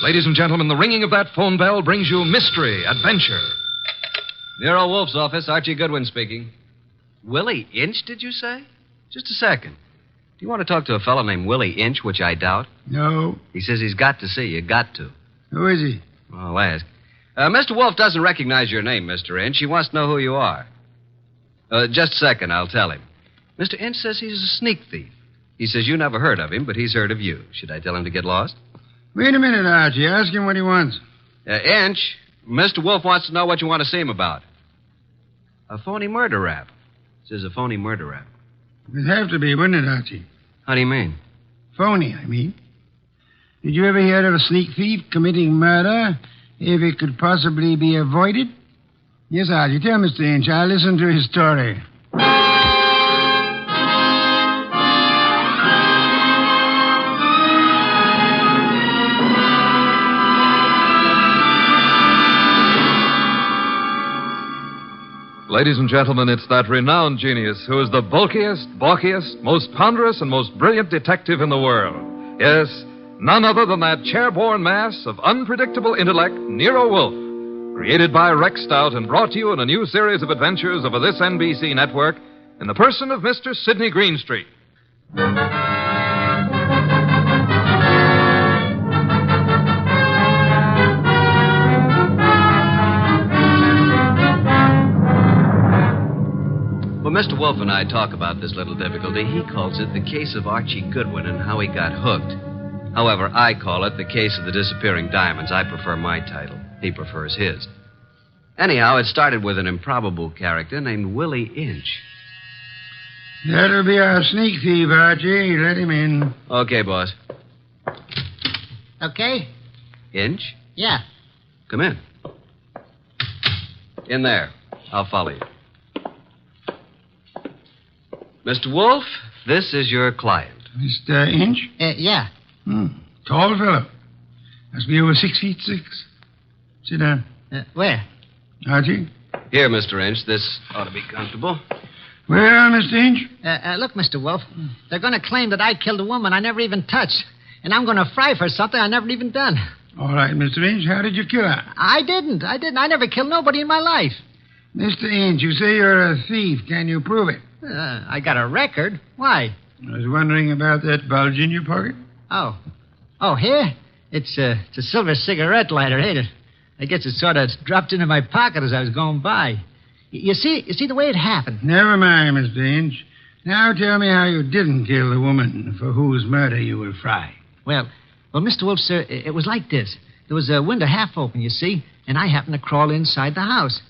Ladies and gentlemen, the ringing of that phone bell brings you mystery, adventure. Nero Wolfe's office, Archie Goodwin speaking. Willie Inch, did you say? Just a second. Do you want to talk to a fellow named Willie Inch, which I doubt? No. He says he's got to see you. Got to. Who is he? I'll ask. Mr. Wolfe doesn't recognize your name, Mr. Inch. He wants to know who you are. Just a second, I'll tell him. Mr. Inch says he's a sneak thief. He says you never heard of him, but he's heard of you. Should I tell him to get lost? Wait a minute, Archie. Ask him what he wants. Inch, Mr. Wolfe wants to know what you want to see him about. A phony murder rap. Says a phony murder rap. It'd have to be, wouldn't it, Archie? How do you mean? Phony, I mean. Did you ever hear of a sneak thief committing murder if it could possibly be avoided? Yes, Archie. Tell Mr. Inch. I'll listen to his story. Ladies and gentlemen, it's that renowned genius who is the bulkiest, balkiest, most ponderous, and most brilliant detective in the world. Yes, none other than that chair-borne mass of unpredictable intellect, Nero Wolfe, created by Rex Stout and brought to you in a new series of adventures over this NBC network in the person of Mr. Sidney Greenstreet. When Mr. Wolfe and I talk about this little difficulty, he calls it the case of Archie Goodwin and how he got hooked. However, I call it the case of the disappearing diamonds. I prefer my title. He prefers his. Anyhow, it started with an improbable character named Willie Inch. That'll be our sneak thief, Archie. Let him in. Okay, boss. Okay? Inch? Yeah. Come in. In there. I'll follow you. Mr. Wolfe, this is your client. Mr. Inch? Yeah. Tall fellow. Must be over 6'6". Sit down. Where? Archie? Here, Mr. Inch. This ought to be comfortable. Well, Mr. Inch? Look, Mr. Wolfe, they're going to claim that I killed a woman I never even touched. And I'm going to fry for something I never even done. All right, Mr. Inch. How did you kill her? I didn't. I never killed nobody in my life. Mr. Inch, you say you're a thief. Can you prove it? I got a record. Why? I was wondering about that bulge in your pocket. Oh. Oh, here? It's a silver cigarette lighter, ain't it? I guess it sort of dropped into my pocket as I was going by. You see the way it happened? Never mind, Mr. Inch. Now tell me how you didn't kill the woman for whose murder you will fry. Well, Mr. Wolfe, sir, it was like this. There was a window half open, you see, and I happened to crawl inside the house.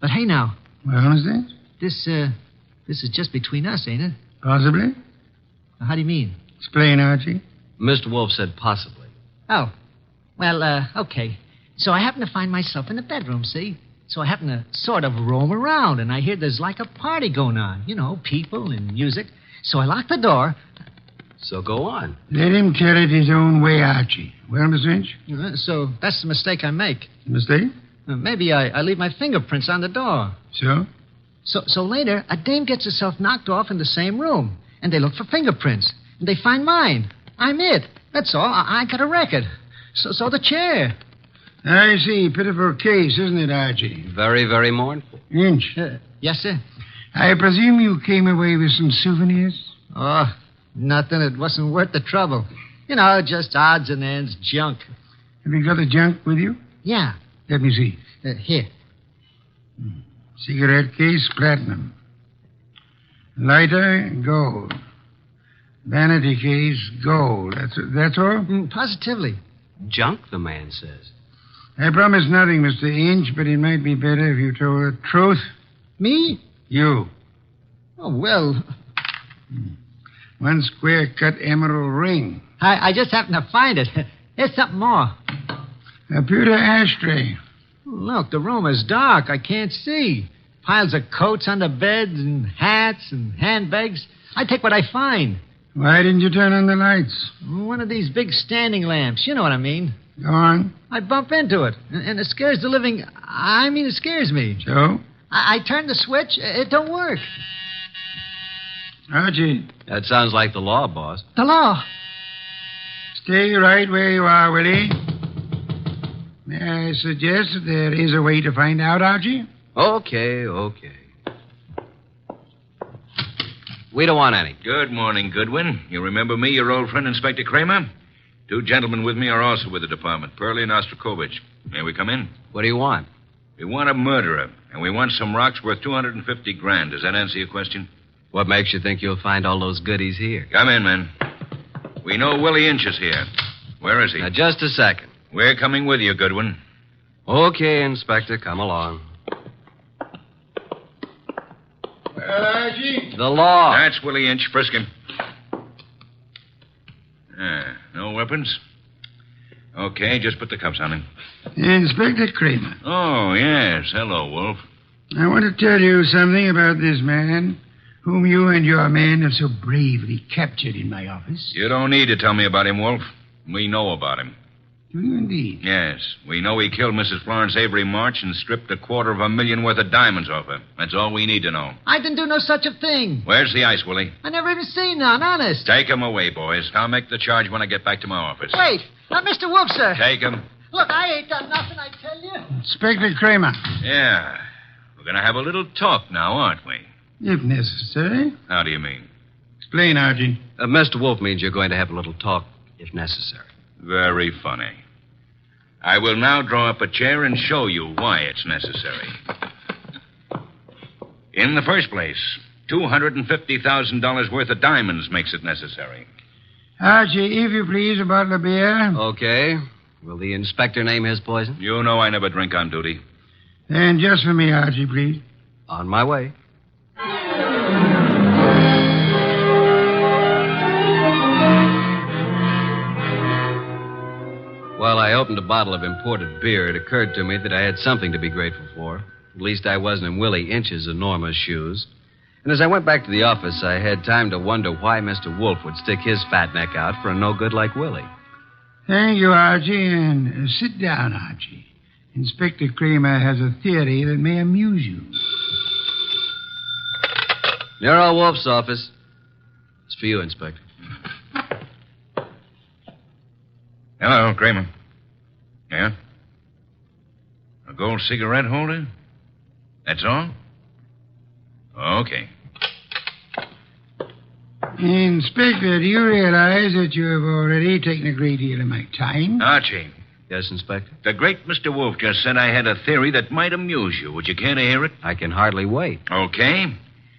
But hey, now. Well, Mr. Inch? This is just between us, ain't it? Possibly. How do you mean? Explain, Archie. Mr. Wolfe said possibly. Oh. Well, okay. So I happen to find myself in the bedroom, see? So I happen to sort of roam around, and I hear there's like a party going on. You know, people and music. So I lock the door. So go on. Let him tell it his own way, Archie. Well, Mr. Inch? So that's the mistake I make. Mistake? Maybe I leave my fingerprints on the door. So? So later, a dame gets herself knocked off in the same room, and they look for fingerprints, and they find mine. I'm it. That's all. I got a record. So the chair. I see. Pitiful case, isn't it, Archie? Very, very mournful. Inch. Yes, sir. I presume you came away with some souvenirs? Oh, nothing. It wasn't worth the trouble. You know, just odds and ends, junk. Have you got the junk with you? Yeah. Let me see. Here. Cigarette case, platinum. Lighter, gold. Vanity case, gold. That's all? Positively. Junk, the man says. I promise nothing, Mr. Inch, but it might be better if you told the truth. Me? You. Oh, well. One square-cut emerald ring. I just happened to find it. Here's something more. A pewter ashtray. Look, the room is dark. I can't see. Piles of coats on the beds and hats and handbags. I take what I find. Why didn't you turn on the lights? One of these big standing lamps. You know what I mean. Go on. I bump into it, and it scares the living... it scares me. So? I turn the switch. It don't work. Archie. That sounds like the law, boss. The law. Stay right where you are, Willie. May I suggest that there is a way to find out, Archie? Okay. We don't want any. Good morning, Goodwin. You remember me, your old friend, Inspector Kramer? 2 gentlemen with me are also with the department, Pearlie and Ostrakovich. May we come in? What do you want? We want a murderer, and we want some rocks worth $250,000. Does that answer your question? What makes you think you'll find all those goodies here? Come in, men. We know Willie Inch is here. Where is he? Now, just a second. We're coming with you, Goodwin. Okay, Inspector, come along. Well, Archie? The law. That's Willie Inch. Frisk him. No weapons? Okay, just put the cuffs on him. Inspector Kramer. Oh, yes. Hello, Wolf. I want to tell you something about this man whom you and your men have so bravely captured in my office. You don't need to tell me about him, Wolf. We know about him. Do you indeed? Yes. We know he killed Mrs. Florence Avery March and stripped $250,000 worth of diamonds off her. That's all we need to know. I didn't do no such a thing. Where's the ice, Willie? I never even seen none, honest. Take him away, boys. I'll make the charge when I get back to my office. Wait, Mr. Wolf, sir. Take him. Look, I ain't done nothing, I tell you. Inspector Kramer. Yeah. We're going to have a little talk now, aren't we? If necessary. How do you mean? Explain, Archie. Mr. Wolf means you're going to have a little talk, if necessary. Very funny. I will now draw up a chair and show you why it's necessary. In the first place, $250,000 worth of diamonds makes it necessary. Archie, if you please, a bottle of beer. Okay. Will the inspector name his poison? You know I never drink on duty. And just for me, Archie, please. On my way. While I opened a bottle of imported beer, it occurred to me that I had something to be grateful for. At least I wasn't in Willie Inch's enormous shoes. And as I went back to the office, I had time to wonder why Mr. Wolf would stick his fat neck out for a no-good like Willie. Thank you, Archie, and sit down, Archie. Inspector Kramer has a theory that may amuse you. Nero Wolfe's office. It's for you, Inspector. Hello, Kramer. Yeah? A gold cigarette holder? That's all? Okay. Inspector, do you realize that you have already taken a great deal of my time? Archie, Yes, Inspector? the great Mr. Wolfe just said I had a theory that might amuse you. Would you care to hear it? I can hardly wait. Okay.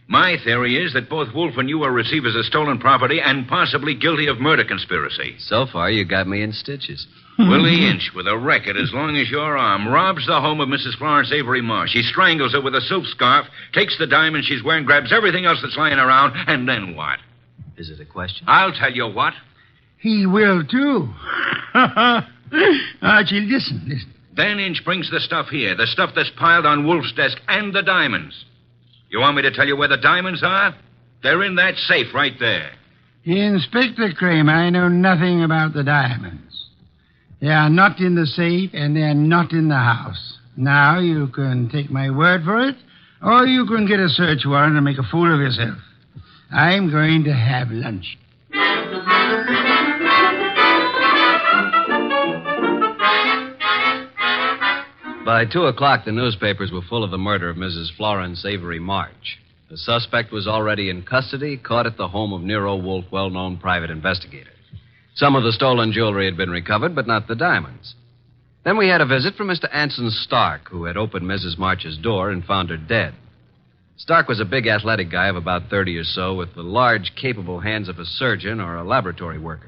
My theory is that both Wolfe and you are receivers of stolen property and possibly guilty of murder conspiracy. So far, you got me in stitches. Willie Inch, with a record as long as your arm, robs the home of Mrs. Florence Avery Marsh. He strangles her with a silk scarf, takes the diamond she's wearing, grabs everything else that's lying around, and then what? Is it a question? I'll tell you what. He will, too. Archie, listen. Then Inch brings the stuff here, the stuff that's piled on Wolfe's desk, and the diamonds. You want me to tell you where the diamonds are? They're in that safe right there. Inspector Kramer, I know nothing about the diamonds. They are not in the safe, and they are not in the house. Now, you can take my word for it, or you can get a search warrant and make a fool of yourself. I'm going to have lunch. By 2 o'clock, the newspapers were full of the murder of Mrs. Florence Avery March. The suspect was already in custody, caught at the home of Nero Wolfe, well-known private investigator. Some of the stolen jewelry had been recovered, but not the diamonds. Then we had a visit from Mr. Anson Stark, who had opened Mrs. March's door and found her dead. Stark was a big athletic guy of about 30 or so, with the large, capable hands of a surgeon or a laboratory worker.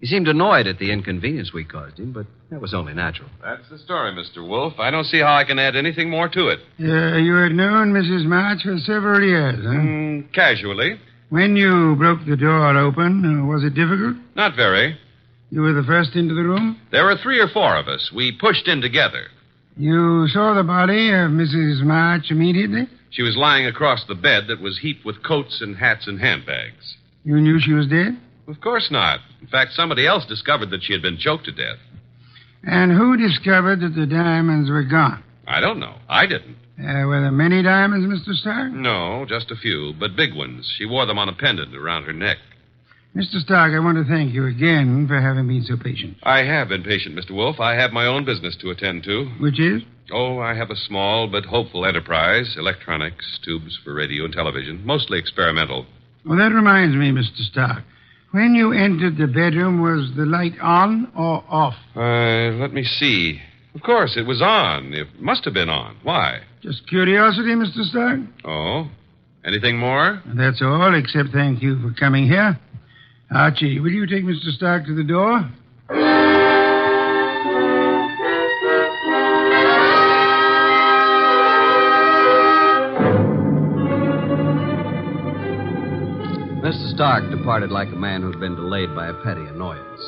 He seemed annoyed at the inconvenience we caused him, but that was only natural. That's the story, Mr. Wolfe. I don't see how I can add anything more to it. You had known Mrs. March for several years, huh? Casually. When you broke the door open, was it difficult? Not very. You were the first into the room? There were 3 or 4 of us. We pushed in together. You saw the body of Mrs. March immediately? She was lying across the bed that was heaped with coats and hats and handbags. You knew she was dead? Of course not. In fact, somebody else discovered that she had been choked to death. And who discovered that the diamonds were gone? I don't know. I didn't. Were there many diamonds, Mr. Stark? No, just a few, but big ones. She wore them on a pendant around her neck. Mr. Stark, I want to thank you again for having been so patient. I have been patient, Mr. Wolfe. I have my own business to attend to. Which is? Oh, I have a small but hopeful enterprise. Electronics, tubes for radio and television, mostly experimental. Well, that reminds me, Mr. Stark. When you entered the bedroom, was the light on or off? Let me see. Of course, it was on. It must have been on. Why? Just curiosity, Mr. Stark. Oh? Anything more? That's all, except thank you for coming here. Archie, will you take Mr. Stark to the door? Mr. Stark departed like a man who'd been delayed by a petty annoyance.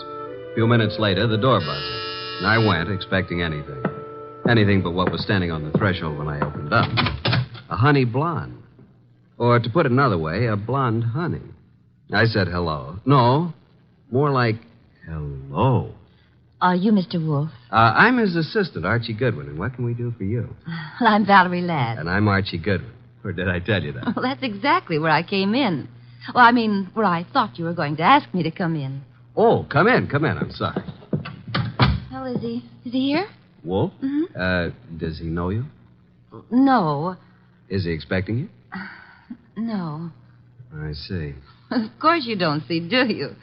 A few minutes later, the door buzzed, and I went expecting anything. Anything but what was standing on the threshold when I opened up. A honey blonde. Or, to put it another way, a blonde honey. I said hello. No, more like hello. Are you Mr. Wolfe? I'm his assistant, Archie Goodwin, and what can we do for you? Well, I'm Valerie Ladd. And I'm Archie Goodwin. Or did I tell you that? Well, that's exactly where I came in. Well, I mean, where I thought you were going to ask me to come in. Oh, come in. I'm sorry. Well, is he here? Wolf? Mm-hmm. Does he know you? No. Is he expecting you? No. I see. Of course you don't see, do you?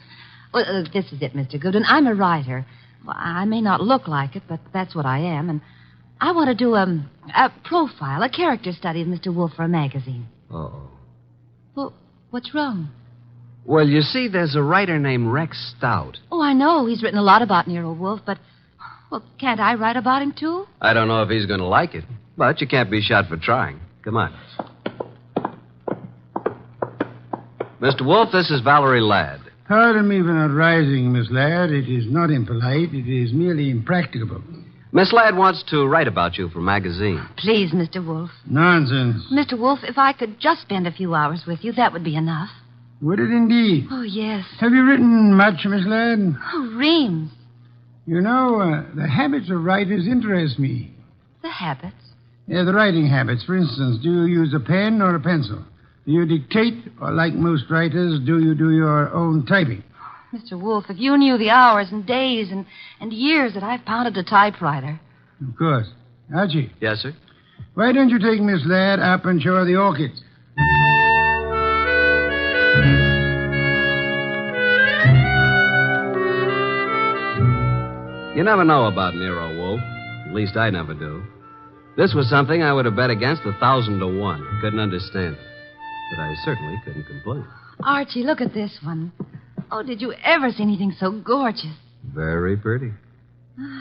Well, this is it, Mr. Goodwin. I'm a writer. Well, I may not look like it, but that's what I am. And I want to do a profile, a character study of Mr. Wolfe for a magazine. Uh-oh. Well, what's wrong? Well, you see, there's a writer named Rex Stout. Oh, I know. He's written a lot about Nero Wolfe, but, well, can't I write about him, too? I don't know if he's going to like it, but you can't be shot for trying. Come on. Mr. Wolfe, this is Valerie Ladd. Pardon me for not rising, Miss Ladd. It is not impolite. It is merely impracticable. Miss Ladd wants to write about you for a magazine. Please, Mr. Wolfe. Nonsense. Mr. Wolfe, if I could just spend a few hours with you, that would be enough. Would it indeed? Oh, yes. Have you written much, Miss Ladd? Oh, reams. You know, the habits of writers interest me. The habits? Yeah, the writing habits. For instance, do you use a pen or a pencil? Do you dictate, or like most writers, do you do your own typing? Mr. Wolfe, if you knew the hours and days and years that I've pounded a typewriter. Of course. Archie. Yes, sir? Why don't you take Miss Ladd up and show her the orchids? You never know about Nero Wolfe. At least I never do. This was something I would have bet against 1,000 to 1. Couldn't understand it. But I certainly couldn't complain. Archie, look at this one. Oh, did you ever see anything so gorgeous? Very pretty.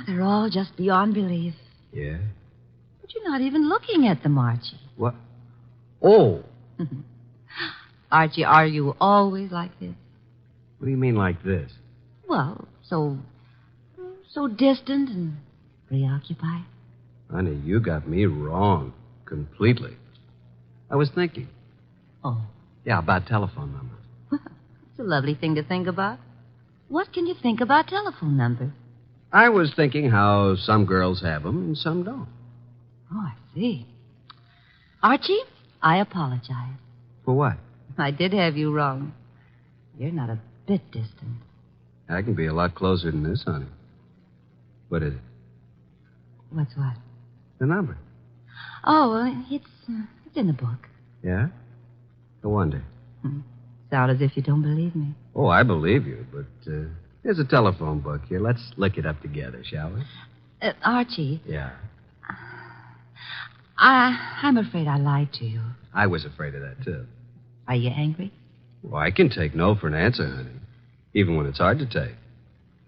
They're all just beyond belief. Yeah? But you're not even looking at them, Archie. What? Oh. Archie, are you always like this? What do you mean like this? Well, so distant and preoccupied. Honey, you got me wrong. Completely. I was thinking. Oh. Yeah, about telephone numbers. It's a lovely thing to think about. What can you think about telephone numbers? I was thinking how some girls have them and some don't. Oh, I see. Archie, I apologize. For what? I did have you wrong. You're not a bit distant. I can be a lot closer than this, honey. What is it? What's what? The number. Oh, well, it's in the book. Yeah? No wonder. Sound as if you don't believe me. Oh, I believe you, but there's a telephone book here. Let's look it up together, shall we? Archie. Yeah. I'm afraid I lied to you. I was afraid of that, too. Are you angry? Well, I can take no for an answer, honey. Even when it's hard to take.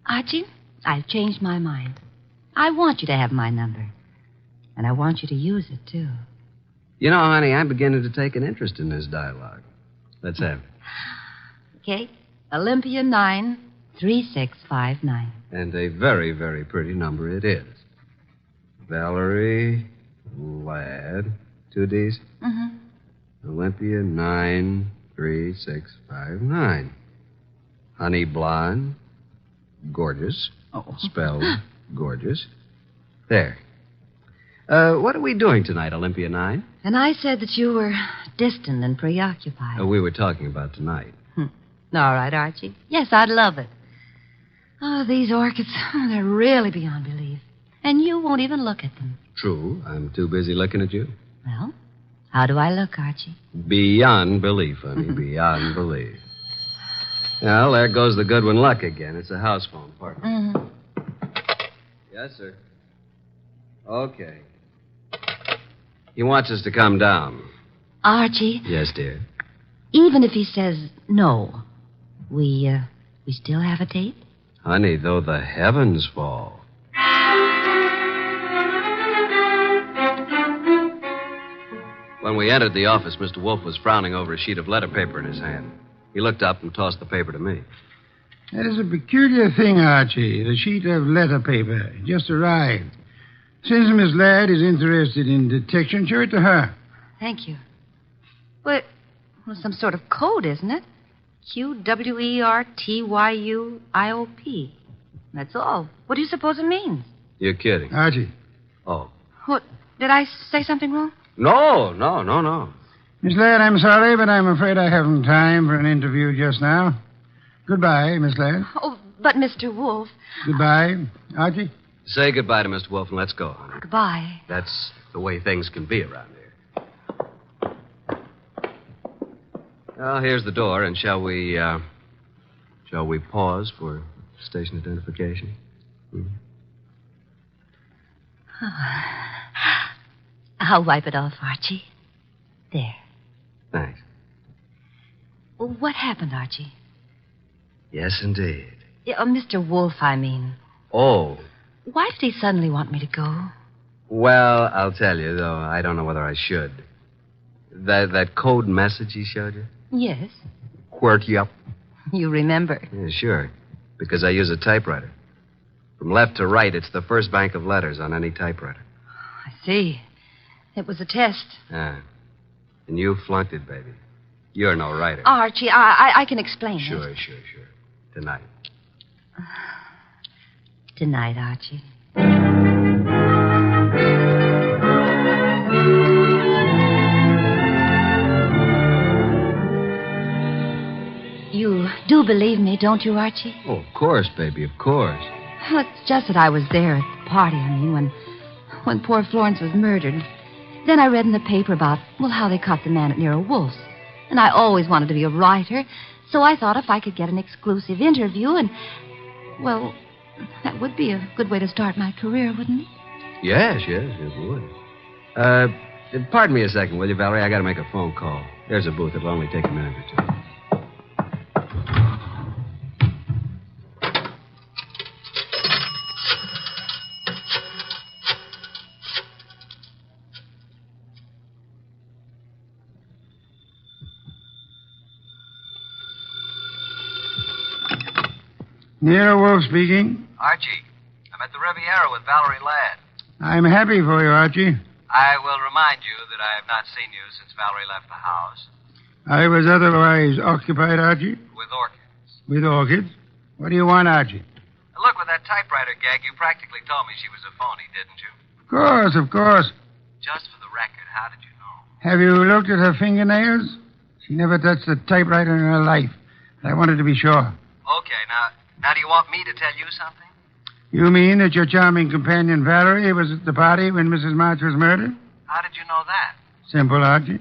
Archie, I've changed my mind. I want you to have my number. And I want you to use it, too. You know, honey, I'm beginning to take an interest in this dialogue. Let's have it. Okay. Olympia 9, 3659. And a very, very pretty number it is. Valerie Ladd. 2 D's? Mm-hmm. Olympia 93659. Honey blonde. Gorgeous. Oh. Spelled gorgeous. There. What are we doing tonight, Olympia 9? And I said that you were distant and preoccupied. We were talking about tonight. All right, Archie. Yes, I'd love it. Oh, these orchids, they're really beyond belief. And you won't even look at them. True. I'm too busy looking at you. Well, how do I look, Archie? Beyond belief, honey. Beyond belief. Well, there goes the Goodwin luck again. It's a house phone, partner. Mm-hmm. Yes, sir. Okay. He wants us to come down. Archie, Yes, dear. even if he says no, we still have a date? Honey, though the heavens fall. When we entered the office, Mr. Wolfe was frowning over a sheet of letter paper in his hand. He looked up and tossed the paper to me. That is a peculiar thing, Archie. The sheet of letter paper just arrived. Since Miss Ladd is interested in detection, show it to her. Thank you. Well, some sort of code, isn't it? QWERTYUIOP. That's all. What do you suppose it means? You're kidding. Archie. Oh. What? Did I say something wrong? No. Miss Ladd, I'm sorry, but I'm afraid I haven't time for an interview just now. Goodbye, Miss Ladd. Oh, but Mr. Wolfe. Goodbye. Archie? Say goodbye to Mr. Wolfe and let's go, honey. Goodbye. That's the way things can be around here. Well, here's the door, and shall we pause for station identification? I'll wipe it off, Archie. There. Thanks. Well, what happened, Archie? Yes, indeed. Yeah, Mr. Wolfe, I mean. Oh. Why did he suddenly want me to go? Well, I'll tell you, though I don't know whether I should. That code message he showed you? Yes. QWERTY up. You remember. Yeah, sure. Because I use a typewriter. From left to right, it's the first bank of letters on any typewriter. I see. It was a test. Yeah. And you flunked it, baby. You're no writer. Archie, I can explain it. Sure. Tonight. Tonight, Archie. You do believe me, don't you, Archie? Oh, of course, baby, of course. Well, it's just that I was there at the party, when poor Florence was murdered. Then I read in the paper about, how they caught the man at Nero Wolfe's. And I always wanted to be a writer, so I thought if I could get an exclusive interview that would be a good way to start my career, wouldn't it? Yes, it would. Pardon me a second, will you, Valerie? I got to make a phone call. There's a booth. It'll only take a minute or two. Nero Wolfe speaking. Archie, I'm at the Riviera with Valerie Ladd. I'm happy for you, Archie. I will remind you that I have not seen you since Valerie left the house. I was otherwise occupied, Archie. With orchids. With orchids? What do you want, Archie? Look, with that typewriter gag, you practically told me she was a phony, didn't you? Of course. Just for the record, how did you know? Have you looked at her fingernails? She never touched a typewriter in her life. I wanted to be sure. Okay, now do you want me to tell you something? You mean that your charming companion Valerie was at the party when Mrs. March was murdered? How did you know that? Simple, Archie.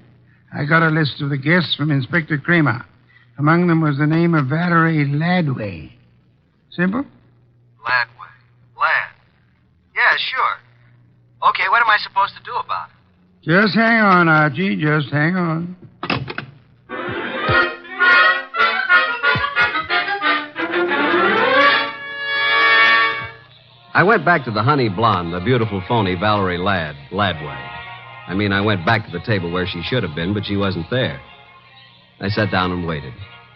I got a list of the guests from Inspector Kramer. Among them was the name of Valerie Ladway. Simple? Ladway. Ladd. Yeah, sure. Okay, what am I supposed to do about it? Just hang on, Archie. Just hang on. I went back to the honey blonde, the beautiful phony Valerie Ladway. I went back to the table where she should have been, but she wasn't there. I sat down and waited.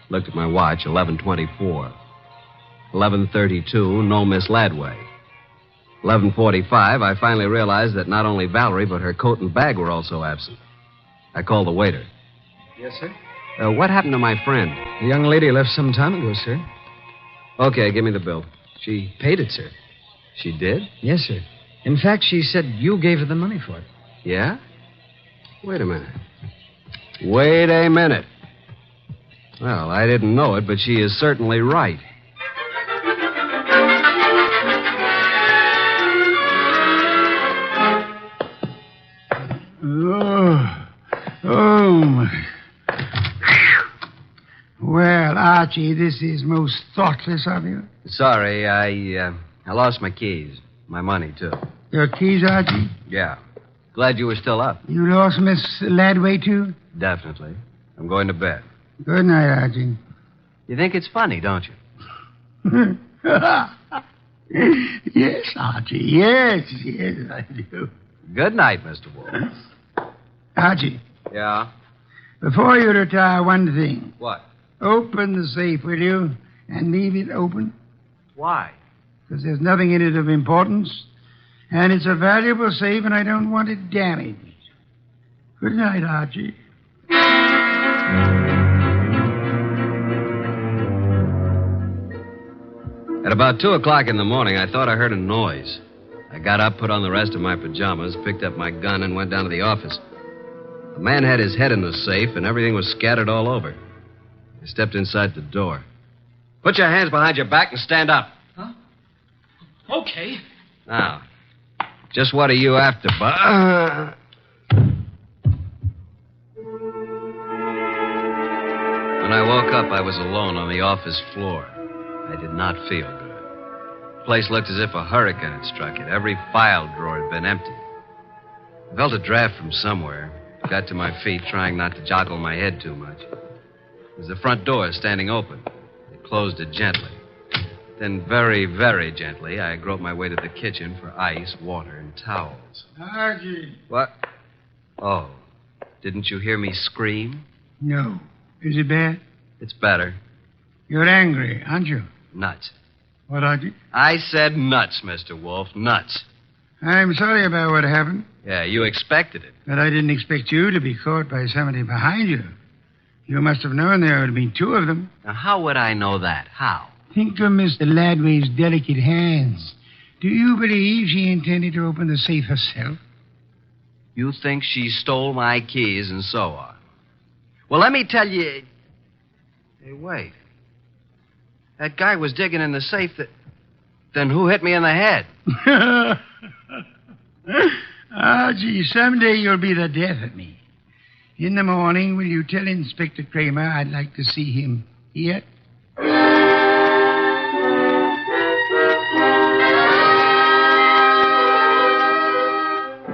Looked at my watch, 11:24. 11:32, no Miss Ladway. 11:45, I finally realized that not only Valerie, but her coat and bag were also absent. I called the waiter. Yes, sir? What happened to my friend? The young lady left some time ago, sir. Okay, give me the bill. She paid it, sir. She did? Yes, sir. In fact, she said you gave her the money for it. Yeah? Wait a minute. Well, I didn't know it, but she is certainly right. Oh, my. Well, Archie, this is most thoughtless of you. Sorry, I lost my keys. My money, too. Your keys, Archie? Yeah. Glad you were still up. You lost Miss Ladway, too? Definitely. I'm going to bed. Good night, Archie. You think it's funny, don't you? Yes, Archie. Yes, I do. Good night, Mr. Wolfe. Archie, Yeah? before you retire, one thing. What? Open the safe, will you? And leave it open. Why? Because there's nothing in it of importance. And it's a valuable safe, and I don't want it damaged. Good night, Archie. At about 2 o'clock in the morning, I thought I heard a noise. I got up, put on the rest of my pajamas, picked up my gun, and went down to the office. The man had his head in the safe, and everything was scattered all over. I stepped inside the door. Put your hands behind your back and stand up. Huh? Okay. Now, just what are you after, When I woke up, I was alone on the office floor. I did not feel good. The place looked as if a hurricane had struck it. Every file drawer had been empty. I felt a draft from somewhere. Got to my feet, trying not to joggle my head too much. There was the front door standing open. I closed it gently. Then, very, very gently, I groped my way to the kitchen for ice, water, and towels. Archie. What? Oh, didn't you hear me scream? No. Is it bad? It's better. You're angry, aren't you? Nuts. What, Archie? I said nuts, Mr. Wolfe. Nuts. I'm sorry about what happened, Yeah, you expected it. but I didn't expect you to be caught by somebody behind you. You must have known there would be two of them. Now, how would I know that? How? Think of Mr. Ladway's delicate hands. Do you believe she intended to open the safe herself? You think she stole my keys and so on. Well, let me tell you... Hey, wait. That guy was digging in the safe that... Then who hit me in the head? Gee, someday you'll be the death of me. In the morning, will you tell Inspector Kramer I'd like to see him here?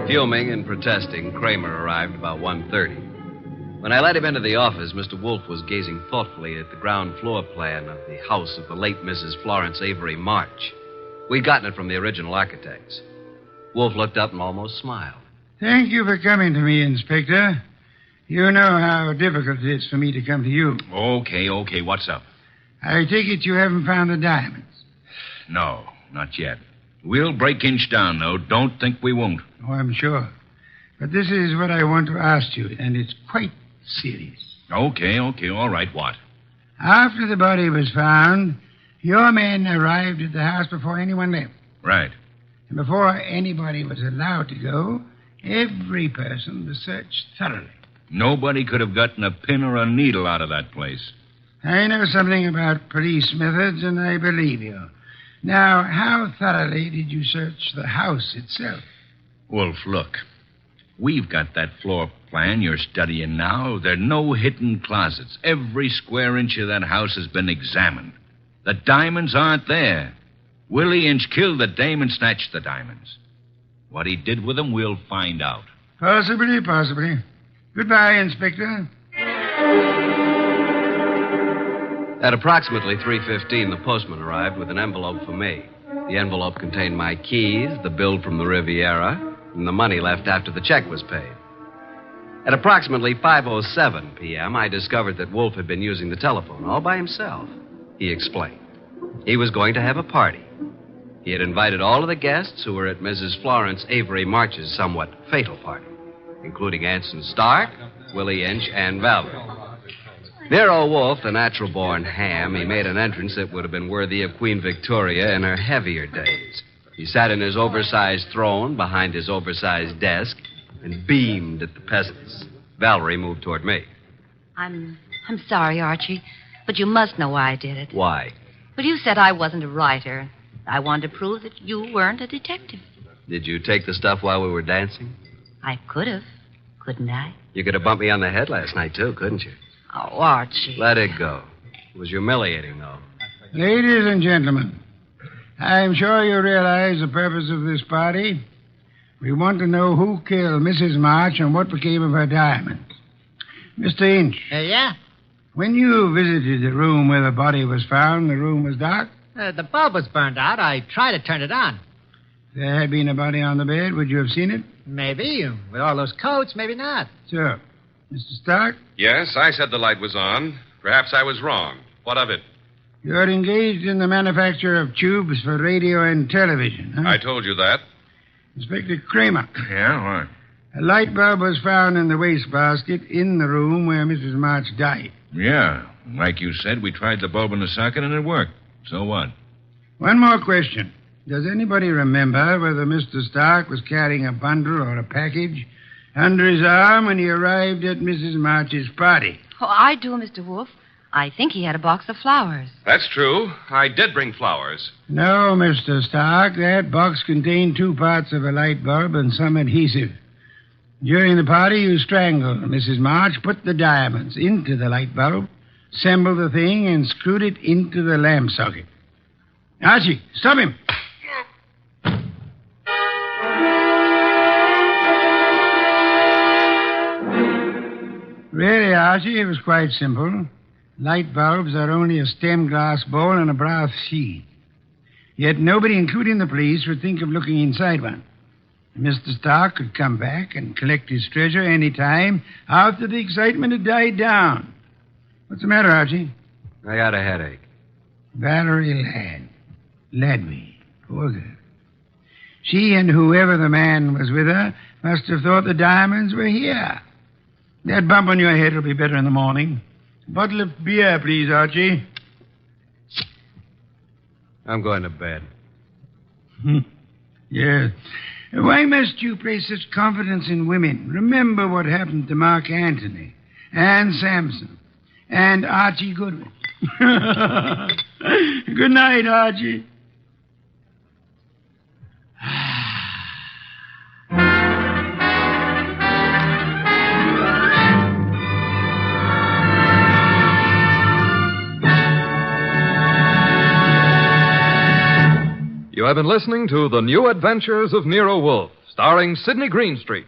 Fuming and protesting, Kramer arrived about 1:30. When I let him into the office, Mr. Wolfe was gazing thoughtfully at the ground floor plan of the house of the late Mrs. Florence Avery March. We'd gotten it from the original architects. Wolfe looked up and almost smiled. Thank you for coming to me, Inspector. You know how difficult it is for me to come to you. Okay, what's up? I take it you haven't found the diamonds. No, not yet. We'll break inch down, though. Don't think we won't. Oh, I'm sure. But this is what I want to ask you, and it's quite serious. Okay, all right, what? After the body was found, your men arrived at the house before anyone left. Right. And before anybody was allowed to go, every person was searched thoroughly. Nobody could have gotten a pin or a needle out of that place. I know something about police methods, and I believe you. Now, how thoroughly did you search the house itself? Wolf, look. We've got that floor plan you're studying now. There are no hidden closets. Every square inch of that house has been examined. The diamonds aren't there. Willie Inch killed the dame and snatched the diamonds. What he did with them, we'll find out. Possibly. Goodbye, Inspector. At approximately 3:15, the postman arrived with an envelope for me. The envelope contained my keys, the bill from the Riviera, and the money left after the check was paid. At approximately 5:07 p.m., I discovered that Wolfe had been using the telephone all by himself. He explained. He was going to have a party. He had invited all of the guests who were at Mrs. Florence Avery March's somewhat fatal party, including Anson Stark, Willie Inch, and Valerie. Nero Wolfe, the natural-born ham, he made an entrance that would have been worthy of Queen Victoria in her heavier days. He sat in his oversized throne behind his oversized desk and beamed at the peasants. Valerie moved toward me. I'm I'm sorry, Archie, but you must know why I did it. Why? Well, you said I wasn't a writer. I wanted to prove that you weren't a detective. Did you take the stuff while we were dancing? I could have, couldn't I? You could have bumped me on the head last night, too, couldn't you? Oh, Archie. Let it go. It was humiliating, though. Ladies and gentlemen, I'm sure you realize the purpose of this party. We want to know who killed Mrs. March and what became of her diamonds. Mr. Inch. Yeah? When you visited the room where the body was found, the room was dark? The bulb was burned out. I tried to turn it on. If there had been a body on the bed, would you have seen it? Maybe. With all those coats, maybe not. So, Mr. Stark, Yes, I said the light was on. Perhaps I was wrong. What of it? you're engaged in the manufacture of tubes for radio and television, huh? I told you that. Inspector Kramer, Yeah, what? a light bulb was found in the wastebasket in the room where Mrs. March died. Yeah. Like you said, we tried the bulb in the socket and it worked. So what? One more question. Does anybody remember whether Mr. Stark was carrying a bundle or a package under his arm when he arrived at Mrs. March's party? Oh, I do, Mr. Wolfe. I think he had a box of flowers. That's true. I did bring flowers. No, Mr. Stark. That box contained 2 parts of a light bulb and some adhesive. During the party, you strangled Mrs. March, put the diamonds into the light bulb, assembled the thing, and screwed it into the lamp socket. Archie, stop him. Really, Archie, it was quite simple. Light bulbs are only a stem glass bowl and a brass sheet. Yet nobody, including the police, would think of looking inside one. Mr. Stark could come back and collect his treasure any time after the excitement had died down. What's the matter, Archie? I got a headache. Valerie Ladby. Poor girl. She and whoever the man was with her must have thought the diamonds were here. That bump on your head will be better in the morning. A bottle of beer, please, Archie. I'm going to bed. Yes. Why must you place such confidence in women? Remember what happened to Mark Antony and Samson and Archie Goodwin. Good night, Archie. You have been listening to The New Adventures of Nero Wolfe, starring Sidney Greenstreet.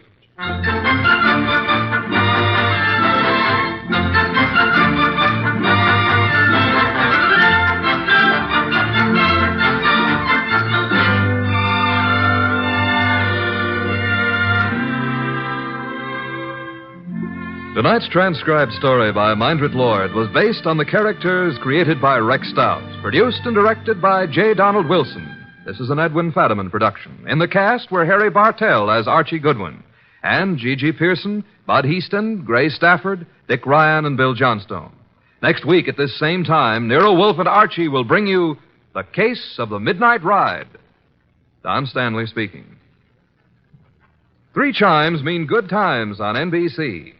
Tonight's transcribed story by Mindred Lord was based on the characters created by Rex Stout, produced and directed by J. Donald Wilson. This is an Edwin Fadiman production. In the cast were Harry Bartell as Archie Goodwin, and G.G. Pearson, Bud Heaston, Gray Stafford, Dick Ryan, and Bill Johnstone. Next week at this same time, Nero Wolfe and Archie will bring you The Case of the Midnight Ride. Don Stanley speaking. 3 chimes mean good times on NBC.